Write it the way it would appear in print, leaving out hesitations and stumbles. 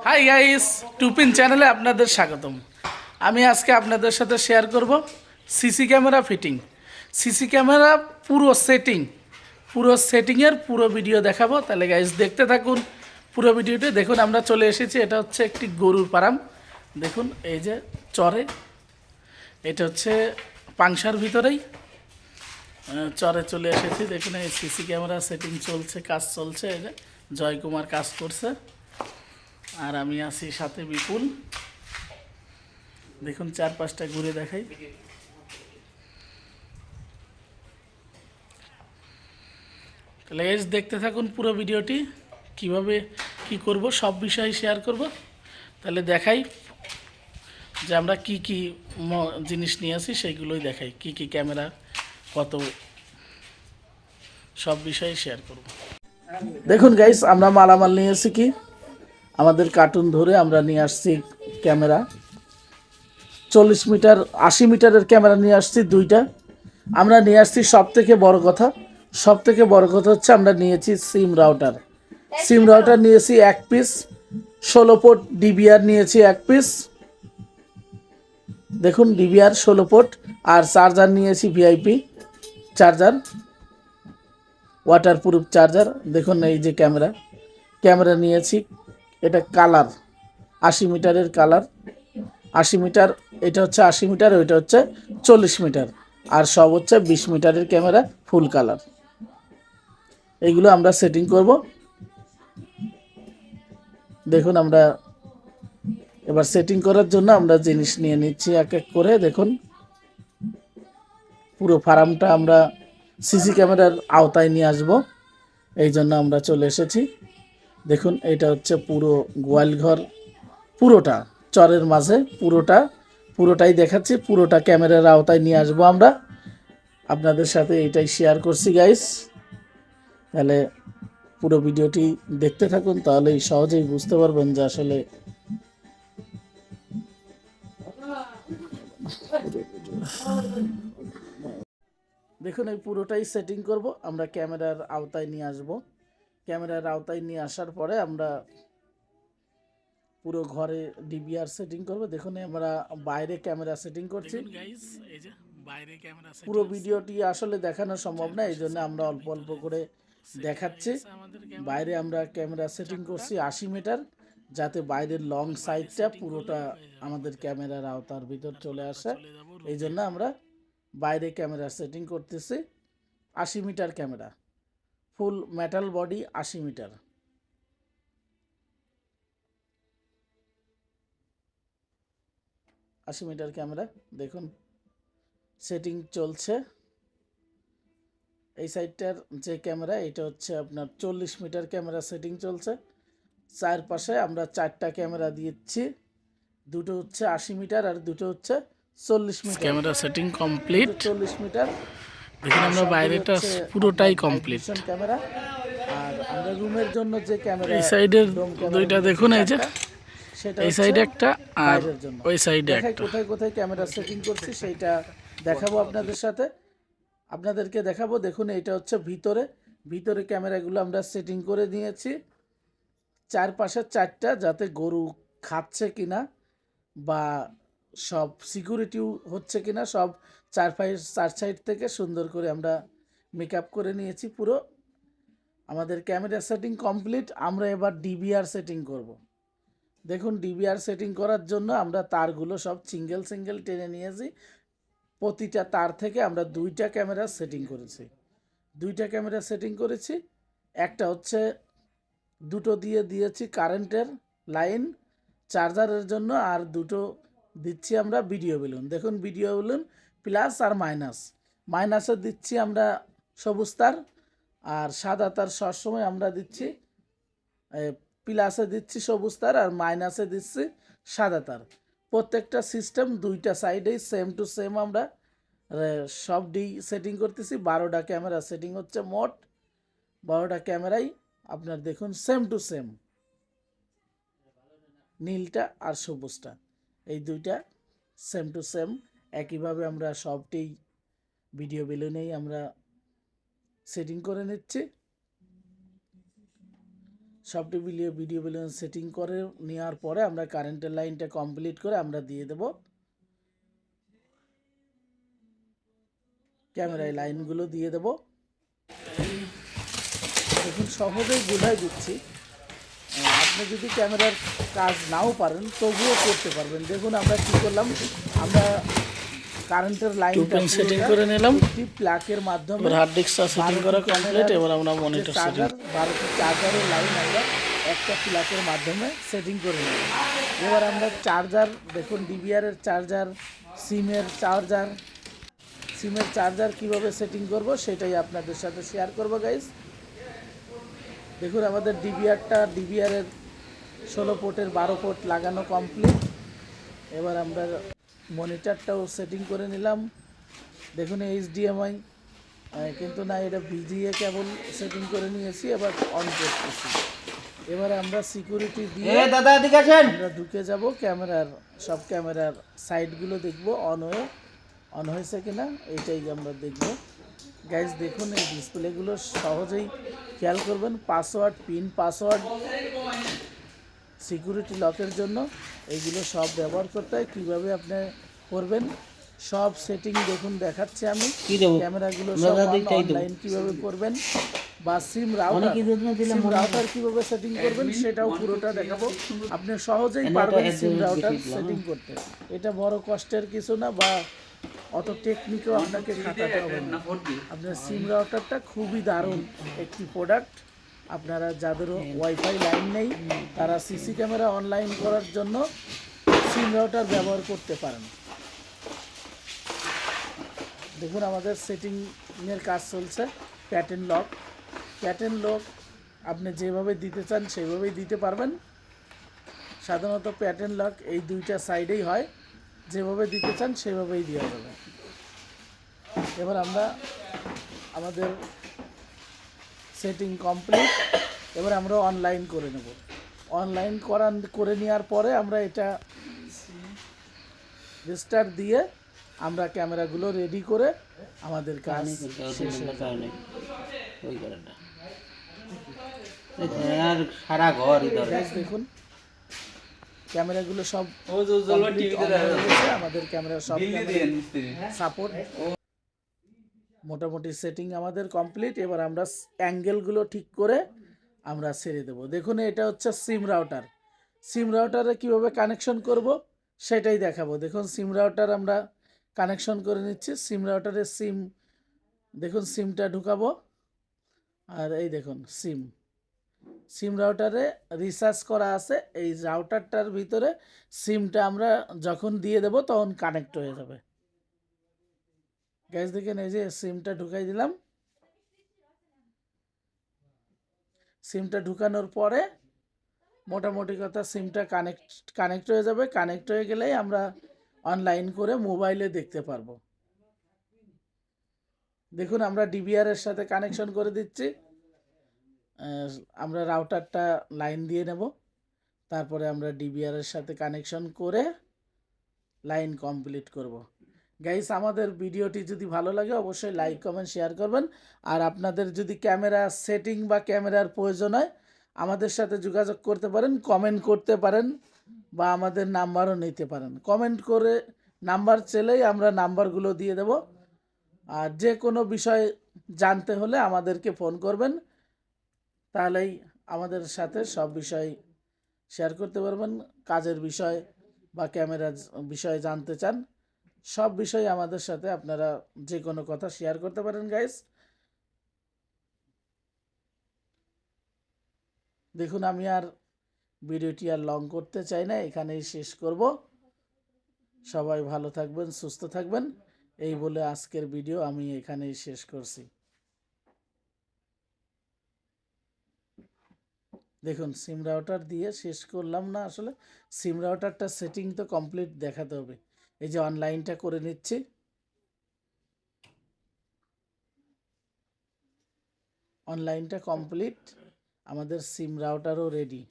Hi guys, two-pin চ্যানেলে আপনাদের স্বাগতম। আমি আজকে আপনাদের সাথে শেয়ার করব CC camera fitting. CC camera পুরো সেটিংয়ের পুরো ভিডিও দেখাবো। তাহলে গাইস দেখতে থাকুন পুরো ভিডিওটি। দেখুন আমরা চলে এসেছি, এটা হচ্ছে একটি গরুর ফার্ম। দেখুন এই যে চরে, এটা হচ্ছে পাংশার ভিতরেই চরে চলে এসেছি। দেখুন এই সিসি ক্যামেরা সেটিং চলছে, কাজ চলছে। এই যে জয়কুমার কাজ করছে আর আমি আছি সাথে বিপুল। দেখুন চারপাশটা ঘুরে দেখাই। তাহলে গাইস দেখতে থাকুন পুরো ভিডিওটি, কিভাবে কি করব সব বিষয় শেয়ার করব। তাহলে দেখাই যে আমরা কি কি জিনিস নিয়ে আসি, সেইগুলোই দেখাই। কি কি ক্যামেরা, কত, সব বিষয়ে শেয়ার করব। দেখুন গাইস আমরা মালামাল নিয়ে এসেছি। কি আমাদের কার্টুন ধরে আমরা নিয়ে আসছি ক্যামেরা 40 মিটার 80 মিটারের ক্যামেরা নিয়ে আসছি দুইটা। আমরা নিয়ে আসছি সব থেকে বড় কথা হচ্ছে আমরা নিয়েছি সিম রাউটার নিয়েছি এক পিস। 16 পোর্ট ডিবিআর নিয়েছি এক পিস। দেখুন ডিবিআর 16 পোর্ট। আর চার্জার নিয়েছি ভিআইপি চার্জার, ওয়াটারপ্রুফ চার্জার। দেখুন এই যে ক্যামেরা নিয়েছি, এটা কালার 80 মিটারের কালার 80 মিটার। এটা হচ্ছে 80 মিটার, ওইটা হচ্ছে 40 মিটার। আর সব হচ্ছে 20 মিটারের ক্যামেরা ফুল কালার। এইগুলো আমরা সেটিং করব। দেখুন আমরা এবার সেটিং করার জন্য আমরা জিনিস নিয়ে নিচ্ছি এক এক করে। দেখুন পুরো ফার্মটা আমরা সিসি ক্যামেরার আওতায় নিয়ে আসব, এই জন্য আমরা চলে এসেছি। দেখুন এটা হচ্ছে পুরো গোয়ালঘর, পুরোটা চরের মাঝে, পুরোটাই দেখাচ্ছি। পুরোটা ক্যামেরার আওতায় নিয়ে আসবো আমরা, আপনাদের সাথে এটাই শেয়ার করছি গাইস। তাহলে পুরো ভিডিওটি দেখতে থাকুন, তাহলেই সহজেই বুঝতে পারবেন যে আসলে দেখুন এই পুরোটাই সেটিং করব আমরা, ক্যামেরার আওতায় নিয়ে আসব। ক্যামেরার আওতায় নিয়ে আসার পরে আমরা পুরো ঘরে ডিবিআর সেটিং করব। দেখুন আমরা বাইরে ক্যামেরা সেটিং করছি। পুরো ভিডিওটি আসলে দেখানো সম্ভব না, এই জন্য আমরা অল্প অল্প করে দেখাচ্ছি। বাইরে আমরা ক্যামেরা সেটিং করছি 80 মিটার, যাতে বাইরের লং সাইডটা পুরোটা আমাদের ক্যামেরার আওতার ভিতর চলে আসে। এই জন্য আমরা বাইরে ক্যামেরা সেটিং করতেছি 80 metre camera, full metal body 80 metre. 80 metre camera দেখুন সেটিং চলছে। এই সাইডটার যে ক্যামেরা, এটা হচ্ছে আপনার 40 মিটার ক্যামেরা সেটিং চলছে। চারপাশে আমরা 4টা ক্যামেরা দিচ্ছি, দুটো হচ্ছে 80 মিটার আর দুটো হচ্ছে 40 metre. Camera setting complete. 40 metre দেখুন আমরা বাইরেটা পুরোটাই কমপ্লিট ক্যামেরা। আর আমরা রুমের জন্য যে ক্যামেরা, এই সাইডের দুইটা দেখুন, এই যে সেটা এই সাইডে একটা আর ওই সাইডে একটা। কোথায় কোথায় ক্যামেরা সেটিং করছি সেইটা দেখাবো আপনাদেরকে দেখাবো। দেখুন এটা হচ্ছে ভিতরে ক্যামেরাগুলো আমরা সেটিং করে নিয়েছি। চারপাশে 4টা, যাতে গরু খাচ্ছে কিনা বা সব সিকিউরিটিও হচ্ছে কিনা, সব চার সাইড থেকে সুন্দর করে আমরা মেকআপ করে নিয়েছি। পুরো আমাদের ক্যামেরা সেটিং কমপ্লিট। আমরা এবার ডিবিআর সেটিং করব। দেখুন ডিবিআর সেটিং করার জন্য আমরা তারগুলো সব সিঙ্গেল টেনে নিয়েছি। প্রতিটা তার থেকে আমরা দুইটা ক্যামেরা সেটিং করেছি। একটা হচ্ছে দুটো দিয়েছি কারেন্টের লাইন চার্জারের জন্য, আর দুটো দিচ্ছি আমরা ভিডিও বেলুন। দেখুন ভিডিও বেলুন প্লাস আর মাইনাসে দিচ্ছি আমরা সবুজ তার, আর সাদা তার সবসময় আমরা দিচ্ছি, প্লাসে দিচ্ছি সবুজ তার আর মাইনাসে দিচ্ছি সাদা তার। প্রত্যেকটা সিস্টেম দুইটা সাইডেই সেম টু সেম আমরা সব সেটিং করতেছি। 12টা ক্যামেরা সেটিং হচ্ছে, মোট 12টা ক্যামেরাই আপনার দেখুন সেম টু সেম, নীলটা আর সবুজটা এই দুইটা সেম টু সেম। একইভাবে আমরা সবটি ভিডিও বেলুনেই আমরা সেটিং করে নিচ্ছি। সবটি মিলিয়ে ভিডিও বেলুন সেটিং করে নেওয়ার পরে আমরা কারেন্টের লাইনটা কমপ্লিট করে আমরা দিয়ে দেব। ক্যামেরায় লাইনগুলো দিয়ে দেব। দেখুন সহজেই বোঝাই দিচ্ছি। আপনি যদি ক্যামেরার কাজ নাও পারেন তবুও করতে পারবেন। দেখুন আমরা কি করলাম, আমরা কারেন্টের লাইনটা সেটিং করে নিলাম একটি প্লাগের মাধ্যমে। হার্ড ডিস্কটা সেটিং করা কমপ্লিট। এবার আমরা মনিটর চার্জার 12টি চার্জারের লাইন আমরা একটা প্লাগের মাধ্যমে সেটিং করে নিলাম। এবার আমরা চার্জার দেখুন ডিবিআর এর চার্জার, সিমের চার্জার কিভাবে সেটিং করব সেটাই আপনাদের সাথে শেয়ার করব গাইস। দেখুন আমাদের ডিবিআর এর 16 পোর্টের 12 পোর্ট লাগানো কমপ্লিট। এবার আমরা মনিটরটাও সেটিং করে নিলাম। দেখুন এইচডিএমআই কিন্তু না, এটা ভিজিএ কেবল সেটিং করে নিয়েছি। এবার অন করতেছি। এবারে আমরা সিকিউরিটি দিয়ে আমরা ঢুকে যাব সব ক্যামেরার সাইডগুলো দেখব অন হয়েছে কিনা, এইটাই আমরা দেখব গাইজ। দেখুন এই ডিসপ্লেগুলো সহজেই খেয়াল করবেন। পাসওয়ার্ড সিকিউরিটি লকের জন্য এইগুলো সব ব্যবহার করতে হয়। কীভাবে আপনি করবেন সব সেটিং দেখুন দেখাচ্ছি আমি। ক্যামেরাগুলো সব অনলাইন কীভাবে করবেন বা সিম রাউটার কীভাবে সেটিং করবেন সেটাও পুরোটা দেখাবো। আপনি সহজেই পারবেন সিম রাউটার সেটিং করতে। এটা বড় কষ্টের কিছু না বা অত টেকনিকও আপনাকে খাটাতে হবে না। আপনার সিম রাউটারটা খুবই দারুণ একটি প্রোডাক্ট। আপনারা যাদের ওয়াইফাই লাইন নেই তারা সিসি ক্যামেরা অনলাইন করার জন্য সিম রাউটার ব্যবহার করতে পারেন। দেখুন আমাদের সেটিংয়ের কাজ চলছে। প্যাটার্ন লক আপনি যেভাবে দিতে চান সেভাবেই দিতে পারবেন। সাধারণত প্যাটার্ন লক এই দুইটা সাইডেই হয়, যেভাবে দিতে চান সেভাবেই দেওয়া যাবে। এবার আমরা আমাদের সেটিং কমপ্লিট। এবার আমরা অনলাইন করে নেব। অনলাইন করে নেওয়ার পরে আমরা এটা রেস্টার্ট দিয়ে আমরা ক্যামেরাগুলো রেডি করে আমাদের কাজ শেষ হয়ে যাবে। দেখুন ক্যামেরাগুলো সব আমাদের ক্যামেরা সব সাপোর্ট মোটামুটি সেটিং আমাদের কমপ্লিট। এবার আমরা অ্যাঙ্গেলগুলো ঠিক করে আমরা ছেড়ে দেব। দেখুন এটা হচ্ছে সিম রাউটারে কীভাবে কানেকশন করব সেটাই দেখাবো। দেখুন সিম রাউটার আমরা কানেকশন করে নিচ্ছি। সিম রাউটারে দেখুন সিমটা ঢুকাবো। আর এই দেখুন সিম রাউটারে রিচার্জ করা আছে। এই রাউটারটার ভিতরে সিমটা আমরা যখন দিয়ে দেব তখন কানেক্ট হয়ে যাবে। গ্যাস দেখেন এই যে সিমটা ঢুকাই দিলাম। সিমটা ঢুকানোর পরে মোটামুটি কথা সিমটা কানেক্ট হয়ে যাবে। কানেক্ট হয়ে গেলেই আমরা অনলাইন করে মোবাইলে দেখতে পারবো। দেখুন আমরা ডিবিআর এর সাথে কানেকশন করে দিচ্ছি। আমরা রাউটারটা লাইন দিয়ে নেব, তারপরে আমরা ডিবিআর এর সাথে কানেকশন করে লাইন কমপ্লিট করব। গাইস আমাদের ভিডিওটি যদি ভালো লাগে অবশ্যই লাইক কমেন্ট শেয়ার করবেন। আর আপনাদের যদি ক্যামেরা সেটিং বা ক্যামেরার প্রয়োজন হয় আমাদের সাথে যোগাযোগ করতে পারেন, কমেন্ট করতে পারেন বা আমাদের নাম্বারও নিতে পারেন। কমেন্ট করে নাম্বার চাইলেই আমরা নাম্বারগুলো দিয়ে দেব। আর যে কোনো বিষয় জানতে হলে আমাদেরকে ফোন করবেন, তাহলেই আমাদের সাথে সব বিষয় শেয়ার করতে পারবেন। কাজের বিষয় বা ক্যামেরার বিষয়ে জানতে চান সব বিষয়ে আমাদের সাথে আপনারা যে কোনো কথা শেয়ার করতে পারেন গাইস। দেখুন আমি আর ভিডিওটি আর লং করতে চাই না, এখানেই শেষ করব। সবাই ভালো থাকবেন, সুস্থ থাকবেন, এই বলে আজকের ভিডিও আমি এখানেই শেষ করছি। দেখুন সিম রাউটার দিয়ে শেষ করলাম না, আসলে সিম রাউটারটা সেটিং তো কমপ্লিট দেখাতে হবে। এই যে অনলাইনটা করে নিচ্ছি। অনলাইনটা কমপ্লিট, আমাদের সিম রাউটারও রেডি।